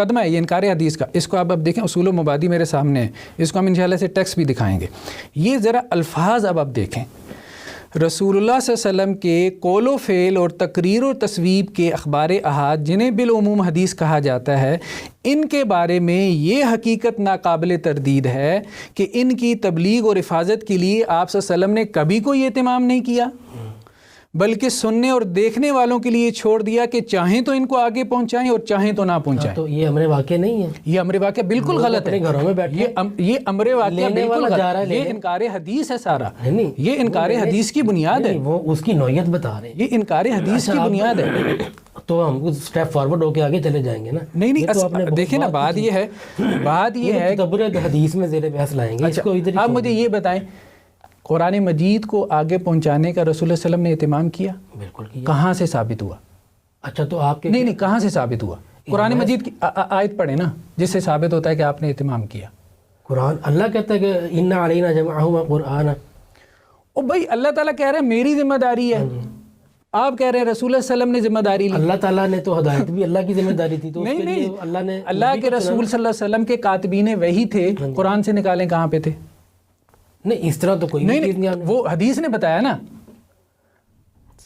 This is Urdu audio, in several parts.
مقدمہ ہے یہ انکار حدیث کا. اس کو آپ اب دیکھیں, اصول و مبادی میرے سامنے ہے, اس کو ہم انشاءاللہ سے ٹیکسٹ بھی دکھائیں گے. یہ ذرا الفاظ اب آپ دیکھیں. رسول اللہ صلی اللہ علیہ وسلم کے قول و فعل اور تقریر و تصویب کے اخبار احاد جنہیں بالعموم حدیث کہا جاتا ہے, ان کے بارے میں یہ حقیقت ناقابل تردید ہے کہ ان کی تبلیغ اور حفاظت کے لیے آپ صلی اللہ علیہ وسلم نے کبھی کوئی اہتمام نہیں کیا, بلکہ سننے اور دیکھنے والوں کے لیے چھوڑ دیا کہ چاہیں تو ان کو آگے پہنچائیں اور چاہیں تو نہ پہنچائیں. تو یہ امر واقع نہیں ہے, یہ امر واقع بالکل غلط ہے. گھروں میں بیٹھے یہ امر واقع بالکل غلط, یہ انکار حدیث ہے سارا, یہ انکار حدیث کی بنیاد ہے. وہ اس کی نوعیت بتا رہے ہیں, یہ انکار حدیث کی بنیاد ہے. تو ہم اسٹیپ فارورڈ ہو کے آگے چلے جائیں گے نا. نہیں دیکھیں نا, بات یہ ہے تدبر حدیث میں زیر بحث لائیں گے. آپ مجھے یہ بتائیں, قرآن مجید کو آگے پہنچانے کا رسول اللہ صلی اللہ علیہ وسلم نے اہتمام کیا؟ بالکل کیا. کہاں سے ثابت ہوا؟ اچھا تو آپ کے نہیں کہاں سے ثابت ہوا؟ قرآن مجید کی آیت پڑھیں نا جس سے ثابت ہوتا ہے کہ آپ نے اہتمام کیا. قرآن اللہ کہتا ہے کہ ان علینا جمعہ وقرآن. او بھائی اللہ تعالیٰ کہہ رہے ہیں میری ذمہ داری ہے, آپ کہہ رہے ہیں رسول اللہ صلی اللہ علیہ وسلم نے ذمہ داری لی. اللہ تعالیٰ نے تو ہدایت بھی اللہ کی ذمہ داری تھی, تو نہیں اللہ نے اللہ کے رسول صلی اللہ علیہ وسلم کے کاتبین وحی تھے, قرآن سے نکالیں کہاں پہ تھے؟ نہیں اس طرح تو کوئی نہیں, وہ حدیث نے بتایا نا,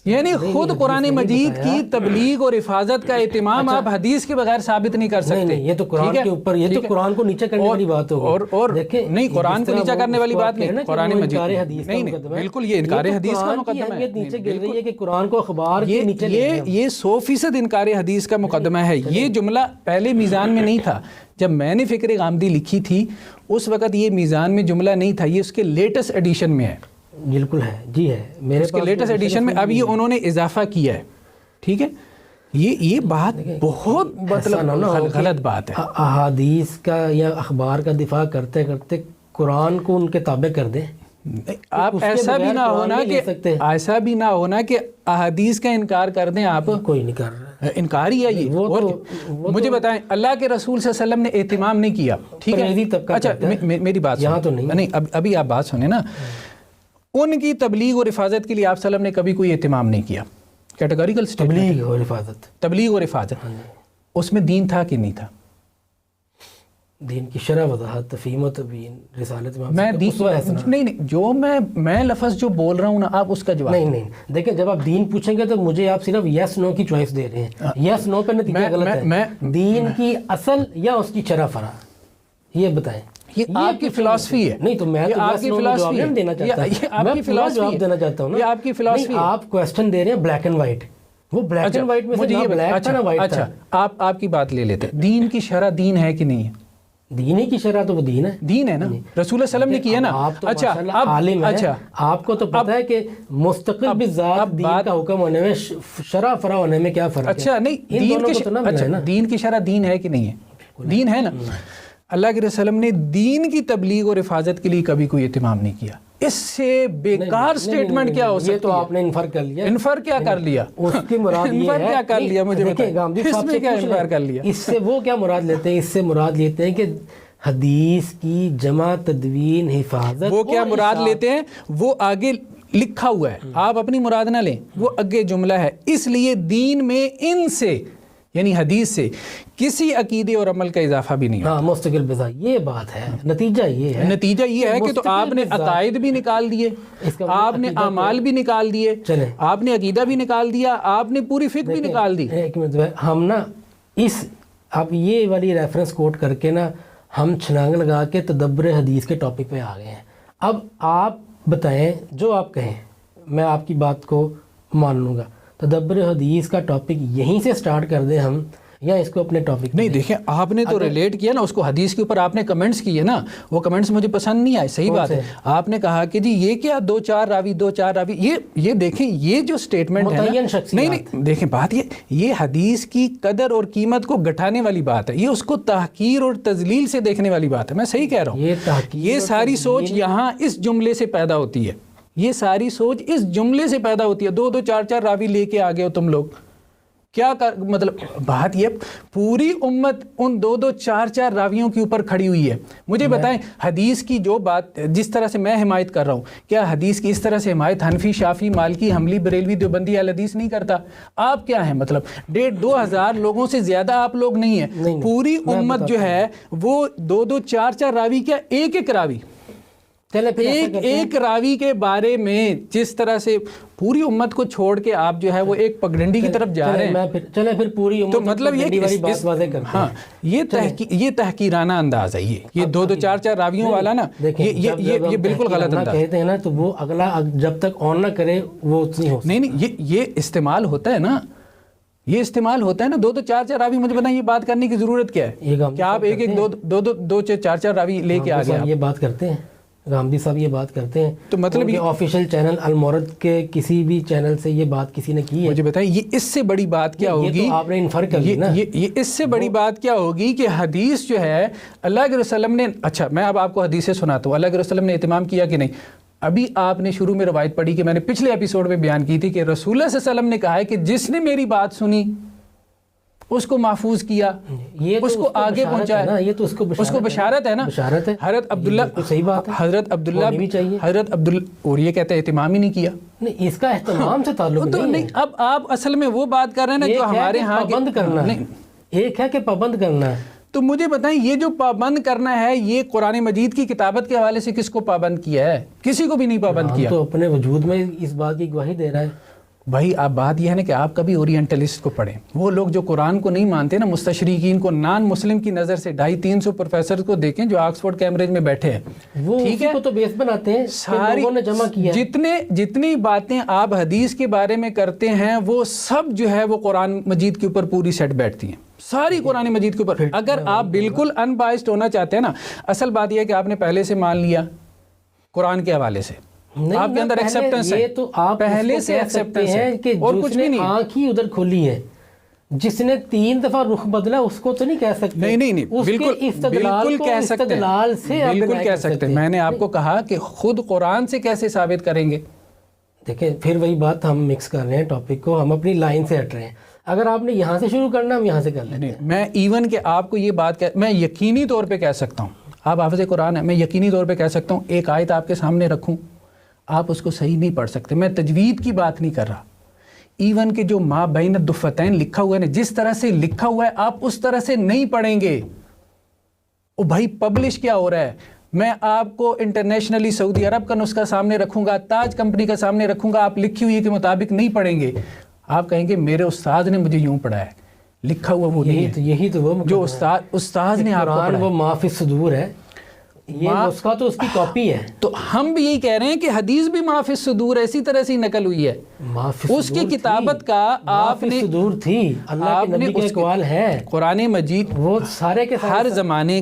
یعنی خود قرآن مجید کی تبلیغ اور حفاظت کا اہتمام آپ حدیث کے بغیر ثابت نہیں کر سکتے. یہ تو قرآن کے اوپر, یہ تو قرآن کو نیچے کرنے والی بات ہوگی. اور نہیں, قرآن کو نیچے کرنے والی بات نہیں, قرآن مجید نہیں, بالکل یہ انکار حدیث کا مقدمہ ہے. نیچے گر رہی ہے کہ قرآن کو اخبار کے نیچے, یہ 100% انکار حدیث کا مقدمہ ہے. یہ جملہ پہلے میزان میں نہیں تھا. جب میں نے فکر غامدی لکھی تھی اس وقت یہ میزان میں جملہ نہیں تھا, یہ اس کے لیٹسٹ ایڈیشن میں ہے. بالکل ہے جی, ہے میرے اس کے لیٹسٹ ایڈیشن میں. اب یہ انہوں نے اضافہ کیا ہے, ٹھیک ہے. یہ بات بہت مطلب غلط بات ہے. احادیث کا یا اخبار کا دفاع کرتے کرتے قرآن کو ان کے تابع کر دیں. آپ ایسا بھی نہ ہونا کہ احادیث کا انکار کر دیں. آپ کوئی نہیں کر رہا, انکار ہی ہے یہ. مجھے بتائیں, اللہ کے رسول صلی اللہ علیہ وسلم نے اہتمام نہیں کیا, ٹھیک ہے. اچھا میری بات یہاں تو نہیں, ابھی آپ بات سنیں نا. ان کی تبلیغ اور حفاظت کے لیے آپ صلی اللہ علیہ وسلم نے کبھی کوئی اہتمام نہیں کیا. کیٹیگوریکل تبلیغ اور حفاظت, اس میں دین تھا کہ نہیں تھا؟ دین کی شرح وضاحت, تفہیم و تبیین, رسالت نہیں جو میں لفظ جو بول رہا ہوں نا, آپ اس کا جواب نہیں. دیکھیں جب آپ دین پوچھیں گے تو مجھے آپ صرف یس نو کی چوائس دے رہے ہیں. یس نو پہ نتیجہ غلط ہے. دین کی اصل یا اس کی شرح فرع, یہ بتائیں. یہ آپ کی فلسفی ہے. نہیں تو میں تو آپ کی فلسفی جواب دینا چاہتا ہوں, میں جواب دینا چاہتا ہوں. یہ آپ کی فلسفی ہے. آپ کوسچن دے رہے ہیں بلیک اینڈ وائٹ, وہ بلیک اینڈ وائٹ میں سے نہ بلیک تھا نہ وائٹ تھا. اچھا آپ کی بات لے لیتے, دین کی شرح دین ہے کہ نہیں ہے؟ دین کی شرح تو وہ دین ہے, دین ہے نا, رسول اللہ صلی اللہ علیہ وسلم نے کیا نا. اچھا عالم ہے, آپ کو تو پتہ ہے کہ مستقل بذات دین کا حکم ہونے میں شرح فرع ہونے میں کیا فرق ہے. اچھا نہیں, دین کی شرح دین ہے کہ نہیں ہے؟ دین ہے نا. اللہ کے رسول نے دین کی تبلیغ اور حفاظت کے لیے کبھی کوئی اہتمام نہیں کیا. اس سے بیکار سٹیٹمنٹ کیا ہو سکتی ہے؟ یہ تو آپ نے انفر کر لیا. انفر کیا کر لیا؟ اس کی مراد یہ ہے, کیا کر لیا مجھے بتائیں, اس میں کیا انفر کر لیا؟ اس سے وہ کیا مراد لیتے ہیں؟ اس سے مراد لیتے ہیں کہ حدیث کی جمع تدوین حفاظت. وہ کیا مراد لیتے ہیں؟ وہ آگے لکھا ہوا ہے, آپ اپنی مراد نہ لیں, وہ آگے جملہ ہے. اس لیے دین میں ان سے یعنی حدیث سے کسی عقیدے اور عمل کا اضافہ بھی نہیں. ہاں مستقل بذات, یہ بات ہے. نتیجہ یہ ہے کہ تو آپ نے عقائد بھی نکال دیے, آپ نے اعمال بھی نکال دیے, آپ نے عقیدہ بھی نکال دیا, آپ نے پوری فقہ بھی نکال دی. ایک منٹ, ہم نا اس اب یہ والی ریفرنس کوٹ کر کے نا ہم چھلانگ لگا کے تدبر حدیث کے ٹاپک پہ آ گئے ہیں. اب آپ بتائیں, جو آپ کہیں میں آپ کی بات کو مان لوں گا. تدبر حدیث کا ٹاپک یہیں سے سٹارٹ کر دیں ہم, یا اس کو اپنے ٹاپک نہیں. دیکھیں آپ نے تو ریلیٹ کیا نا اس کو, حدیث کے اوپر آپ نے کمنٹس کیے نا, وہ کمنٹس مجھے پسند نہیں آئے. صحیح بات ہے, آپ نے کہا کہ جی یہ کیا دو چار راوی, یہ دیکھیں یہ جو سٹیٹمنٹ ہے نا, نہیں دیکھیں بات یہ حدیث کی قدر اور قیمت کو گھٹانے والی بات ہے, یہ اس کو تحقیر اور تذلیل سے دیکھنے والی بات ہے. میں صحیح کہہ رہا ہوں. یہ ساری سوچ یہاں اس جملے سے پیدا ہوتی ہے, یہ ساری سوچ اس جملے سے پیدا ہوتی ہے. دو چار راوی لے کے آ گئے ہو تم لوگ, کیا مطلب بات یہ پوری امت ان 2-2 4-4 راویوں کے اوپر کھڑی ہوئی ہے. مجھے بتائیں حدیث کی جو بات جس طرح سے میں حمایت کر رہا ہوں, کیا حدیث کی اس طرح سے حمایت حنفی, شافعی, مالکی, حنبلی, بریلوی, دیوبندی اہل حدیث نہیں کرتا؟ آپ کیا ہیں مطلب 1,500-2,000 لوگوں سے زیادہ آپ لوگ نہیں ہیں. پوری امت جو ہے وہ 2-2 4-4 راوی, کیا ایک راوی, ایک راوی کے بارے میں جس طرح سے پوری امت کو چھوڑ کے آپ جو ہے وہ ایک پگڈنڈی کی طرف جا رہے ہیں. چلیں پھر پوری امت تو مطلب یہ تحقیرانہ انداز ہے. یہ 2-2 4-4 راویوں والا نا, یہ بالکل غلط انداز کہتے ہیں نا, تو وہ اگلا جب تک آن نہ کرے وہ نہیں. یہ استعمال ہوتا ہے نا, یہ استعمال ہوتا ہے نا. 2-2 4-4 راوی, مجھے بتائیں یہ بات کرنے کی ضرورت کیا ہے؟ کیا آپ ایک 2-2 4-4 راوی لے کے آ گئے؟ یہ بات کرتے ہیں غامدی صاحب, یہ بات کرتے ہیں تو مطلب یہ آفیشیل چینل المورد کے کسی بھی چینل سے یہ بات کسی نے کی ہے؟ مجھے بتائیں یہ اس سے بڑی بات کیا ہوگی؟ آپ نے انفر کر لی نا. یہ اس سے بڑی بات کیا ہوگی کہ حدیث جو ہے اللہ کے رسول نے, اچھا میں اب آپ کو حدیثیں سناتا ہوں, اللہ کے رسول نے اہتمام کیا کہ نہیں؟ ابھی آپ نے شروع میں روایت پڑھی کہ میں نے پچھلے ایپیسوڈ میں بیان کی تھی کہ رسول اللہ صلی اللہ علیہ وسلم نے کہا ہے کہ جس نے میری بات سنی اس کو محفوظ کیا, اس کو آگے پہنچایا. یہ تو اس کو بشارت ہے نا. حضرت عبداللہ, صحیح بات ہے, حضرت عبداللہ, اور یہ کہتے ہیں اہتمام ہی نہیں کیا. نہیں, اس کا اہتمام سے تعلق نہیں. اب آپ اصل میں وہ بات کر رہے ہیں نا جو ہمارے ہاں پابند کرنا ہے, ایک ہے کہ پابند کرنا ہے. تو مجھے بتائیں یہ جو پابند کرنا ہے, یہ قرآن مجید کی کتابت کے حوالے سے کس کو پابند کیا ہے؟ کسی کو بھی نہیں پابند کیا. تو اپنے وجود میں اس بات کی گواہی دے رہا ہے. بھائی آپ بات یہ ہے نا کہ آپ کبھی اورینٹلسٹ کو پڑھیں, وہ لوگ جو قرآن کو نہیں مانتے نا, مستشرقین کو, نان مسلم کی نظر سے 250-300 پروفیسر کو دیکھیں جو آکسفورڈ کیمبرج میں بیٹھے ہیں, وہ ٹھیک ہے, تو بیس بناتے ہیں, ساری لوگوں نے جمع کیا. جتنی باتیں آپ حدیث کے بارے میں کرتے ہیں وہ سب جو ہے وہ قرآن مجید کے اوپر پوری سیٹ بیٹھتی ہیں, ساری قرآن مجید کے اوپر. اگر آپ بالکل ان بائسڈ ہونا چاہتے ہیں نا, اصل بات یہ ہے کہ آپ نے پہلے سے مان لیا قرآن کے حوالے سے, آپ کے اندر ایکسپٹنس ہے, یہ تو آپ پہلے سے ایکسپٹنس ہے کہ اور کچھ بھی نہیں. آنکھ ہی ادھر کھولی ہے, جس نے 3 دفعہ رخ بدلا اس کو تو نہیں کہہ سکتے. نہیں بالکل کہہ سکتے. میں نے آپ کو کہا کہ خود قرآن سے کیسے ثابت کریں گے. دیکھیں پھر وہی بات, ہم مکس کر رہے ہیں ٹاپک کو, ہم اپنی لائن سے ہٹ رہے ہیں. اگر آپ نے یہاں سے شروع کرنا, ہم یہاں سے کر لیں. میں ایون کہ آپ کو یہ بات میں یقینی طور پہ کہہ سکتا ہوں, آپ حافظ قرآن ہیں, میں یقینی طور پہ کہہ سکتا ہوں ایک آیت آپ کے سامنے رکھوں, آپ اس کو صحیح نہیں پڑھ سکتے. میں تجوید کی بات نہیں کر رہا, ایون کہ جو ما بین الدفتین لکھا ہوا ہے نا, جس طرح سے لکھا ہوا ہے آپ اس طرح سے نہیں پڑھیں گے. او بھائی پبلش کیا ہو رہا ہے, میں آپ کو انٹرنیشنلی سعودی عرب کا نسخہ سامنے رکھوں گا, تاج کمپنی کا سامنے رکھوں گا, آپ لکھی ہوئی کے مطابق نہیں پڑھیں گے. آپ کہیں گے میرے استاد نے مجھے یوں پڑھا ہے, لکھا ہوا وہ نہیں ہے. یہی تو وہ جو استاد نے آپ کو پڑھا ہے, وہ ما فی الصدور ہے, یہ نسخہ تو اس کی کاپی ہے. تو ہم بھی یہی کہہ رہے ہیں کہ حدیث بھی ما فی الصدور ہے, اسی طرح سے نقل ہوئی ہے. اس کی کتابت کا آپ نے صدور تھی, اللہ کے نبی کا اقوال ہے. قرآن مجید وہ سارے کے ہر زمانے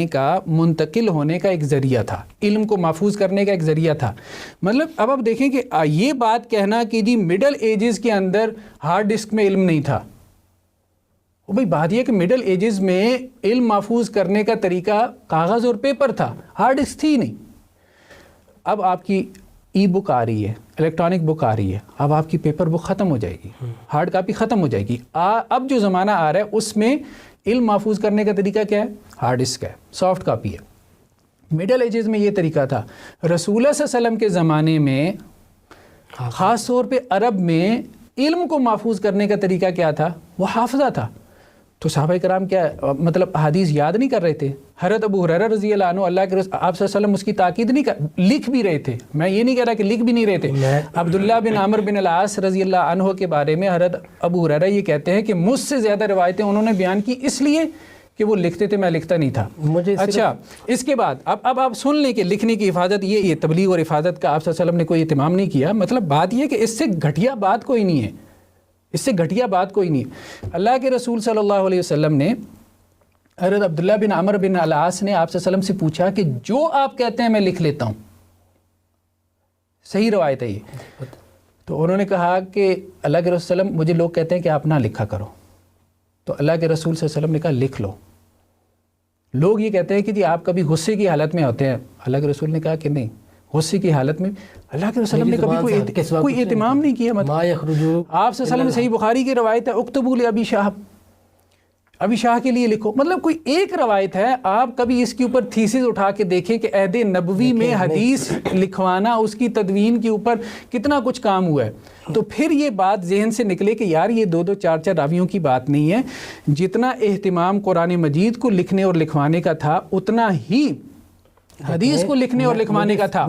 کا منتقل ہونے کا ایک ذریعہ تھا, علم کو محفوظ کرنے کا ایک ذریعہ تھا. مطلب اب آپ دیکھیں کہ یہ بات کہنا کہ جی مڈل ایجز کے اندر ہارڈ ڈسک میں علم نہیں تھا, بھئی بات یہ کہ مڈل ایجز میں علم محفوظ کرنے کا طریقہ کاغذ اور پیپر تھا, ہارڈ ڈسک تھی نہیں. اب آپ کی ای بک آ رہی ہے, الیکٹرانک بک آ رہی ہے, اب آپ کی پیپر بک ختم ہو جائے گی, ہارڈ کاپی ختم ہو جائے گی. اب جو زمانہ آ رہا ہے اس میں علم محفوظ کرنے کا طریقہ کیا ہے؟ ہارڈ ڈسک ہے, سافٹ کاپی ہے. مڈل ایجز میں یہ طریقہ تھا. رسول اللہ صلی اللہ علیہ وسلم کے زمانے میں خاص طور پہ عرب میں علم کو محفوظ کرنے کا طریقہ کیا تھا؟ وہ حافظہ تھا. تو صحابہ کرام کیا مطلب حدیث یاد نہیں کر رہے تھے؟ حضرت ابو ہریرہ رضی اللہ عنہ, اللہ کے رسول آپ صلی اللہ علیہ وسلم اس کی تاکید نہیں لکھ بھی رہے تھے. میں یہ نہیں کہہ رہا کہ لکھ بھی نہیں رہے تھے. عبداللہ بن عمر بن العاص رضی اللہ عنہ کے بارے میں حضرت ابو ہریرہ یہ کہتے ہیں کہ مجھ سے زیادہ روایتیں انہوں نے بیان کی اس لیے کہ وہ لکھتے تھے, میں لکھتا نہیں تھا. اچھا اس کے بعد اب آپ سن لیں کہ لکھنے کی حفاظت, یہ تبلیغ اور حفاظت کا آپ صلی اللہ علیہ وسلم نے کوئی اہتمام نہیں کیا. مطلب بات یہ کہ اس سے گھٹیا بات کوئی نہیں ہے, اس سے گھٹیا بات کوئی نہیں. اللہ کے رسول صلی اللہ علیہ وسلم نے حضرت عبداللہ بن عمر بن العاص نے آپ صلی اللہ علیہ وسلم سے پوچھا کہ جو آپ کہتے ہیں میں لکھ لیتا ہوں, صحیح روایت ہے یہ. تو انہوں نے کہا کہ اللہ کے رسول صلی اللہ علیہ وسلم مجھے لوگ کہتے ہیں کہ آپ نہ لکھا کرو. تو اللہ کے رسول صلی اللہ علیہ وسلم نے کہا لکھ لو. لوگ یہ کہتے ہیں کہ جی آپ کبھی غصے کی حالت میں ہوتے ہیں. اللہ کے رسول نے کہا کہ نہیں, غصے کی حالت میں اللہ کے رسول نے کبھی کوئی اہتمام نہیں کیا. مطلب آپ صلی اللہ علیہ وسلم صحیح بخاری کی روایت ہے اکتبوا لابی شاہ، ابی شاہ کے لیے لکھو. مطلب کوئی ایک روایت ہے، آپ کبھی اس کے اوپر تھیسز اٹھا کے دیکھیں کہ عہد نبوی میں حدیث لکھوانا، اس کی تدوین کے اوپر کتنا کچھ کام ہوا ہے. تو پھر یہ بات ذہن سے نکلے کہ یار یہ 2-2 4-4 راویوں کی بات نہیں ہے. جتنا اہتمام قرآن مجید کو لکھنے اور لکھوانے کا تھا اتنا ہی حدیث کو لکھنے اور لکھوانے کا تھا.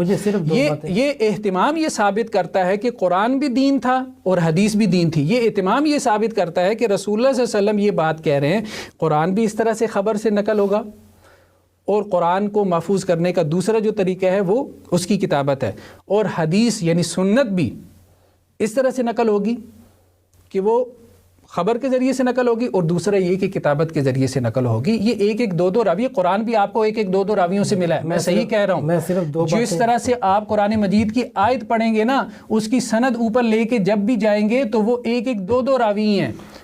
یہ اہتمام یہ ثابت کرتا ہے کہ قرآن بھی دین تھا اور حدیث بھی دین تھی. یہ اہتمام یہ ثابت کرتا ہے کہ رسول اللہ صلی اللہ علیہ وسلم یہ بات کہہ رہے ہیں قرآن بھی اس طرح سے خبر سے نقل ہوگا، اور قرآن کو محفوظ کرنے کا دوسرا جو طریقہ ہے وہ اس کی کتابت ہے، اور حدیث یعنی سنت بھی اس طرح سے نقل ہوگی کہ وہ خبر کے ذریعے سے نقل ہوگی، اور دوسرا یہ کہ کتابت کے ذریعے سے نقل ہوگی. یہ 1-1 2-2 راوی، قرآن بھی آپ کو 1-1 2-2 راویوں سے ملا ہے. میں صحیح کہہ رہا ہوں. جس طرح سے آپ قرآن مجید کی آیت پڑھیں گے نا، اس کی سند اوپر لے کے جب بھی جائیں گے تو وہ 1-1 2-2 راوی ہیں.